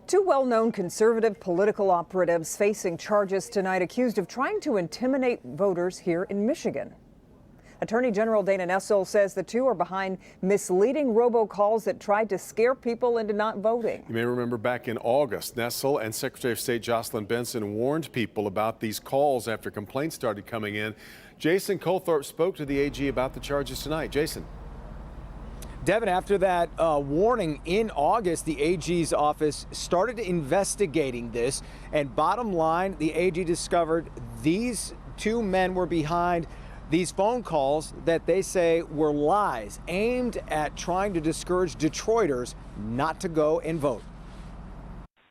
Two well-known conservative political operatives facing charges tonight accused of trying to intimidate voters here in Michigan. Attorney General Dana Nessel says the two are behind misleading robocalls that tried to scare people into not voting. You may remember back in August, Nessel and Secretary of State Jocelyn Benson warned people about these calls after complaints started coming in. Jason Colthorpe spoke to the AG about the charges tonight. Jason. Devin, after that warning in August, the AG's office started investigating this. And bottom line, the AG discovered these two men were behind these phone calls that they say were lies aimed at trying to discourage Detroiters not to go and vote.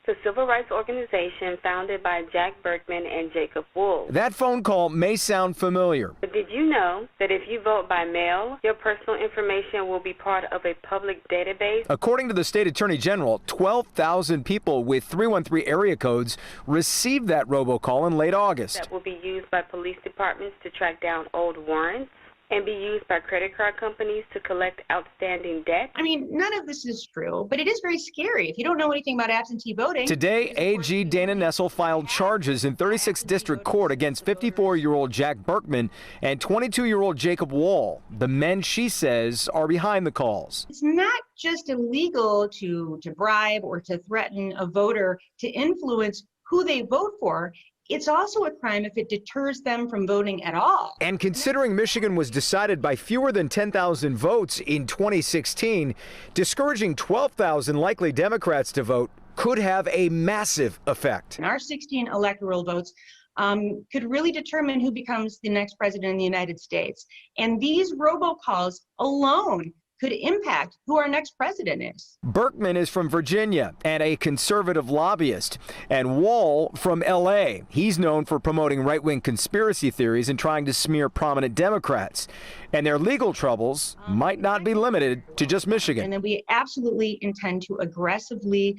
The civil rights organization founded by Jack Berkman and Jacob Wool. That phone call may sound familiar. But did you know that if you vote by mail, your personal information will be part of a public database? According to the state attorney general, 12,000 people with 313 area codes received that robocall in late August. That will be used by police departments to track down old warrants and be used by credit card companies to collect outstanding debt. I mean, none of this is true, but it is very scary if you don't know anything about absentee voting. Today, AG Dana Nessel filed charges in 36th District Court against 54-year-old Jack Berkman and 22-year-old Jacob Wall, the men she says are behind the calls. It's not just illegal to bribe or to threaten a voter to influence who they vote for. It's also a crime if it deters them from voting at all. And considering Michigan was decided by fewer than 10,000 votes in 2016, discouraging 12,000 likely Democrats to vote could have a massive effect. And our 16 electoral votes could really determine who becomes the next president in the United States. And these robocalls alone could impact who our next president is. Berkman is from Virginia and a conservative lobbyist, and Wall from L.A. He's known for promoting right-wing conspiracy theories and trying to smear prominent Democrats. And their legal troubles might not be limited to just Michigan. And then we absolutely intend to aggressively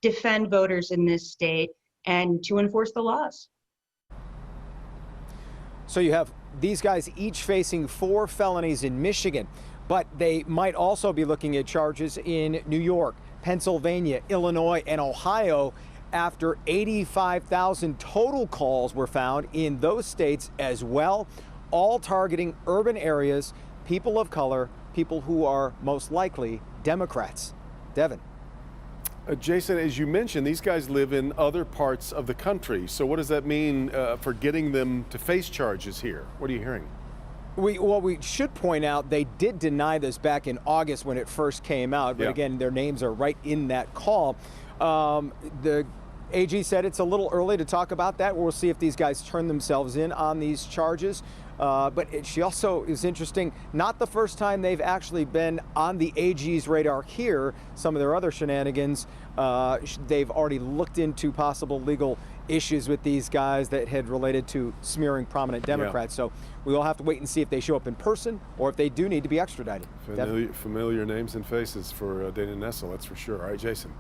defend voters in this state and to enforce the laws. So you have these guys each facing 4 felonies in Michigan. But they might also be looking at charges in New York, Pennsylvania, Illinois, and Ohio after 85,000 total calls were found in those states as well, all targeting urban areas, people of color, people who are most likely Democrats. Devin. Jason, as you mentioned, these guys live in other parts of the country. So what does that mean for getting them to face charges here? What are you hearing? We should point out they did deny this back in August when it first came out, but again, their names are right in that call. The AG said it's a little early to talk about that. We'll see if these guys turn themselves in on these charges. But she also is interesting, not the first time they've actually been on the AG's radar here. Some of their other shenanigans, they've already looked into possible legal issues with these guys that had related to smearing prominent Democrats. So we will have to wait and see if they show up in person or if they do need to be extradited. Familiar names and faces for Dana Nessel, that's for sure. All right, Jason.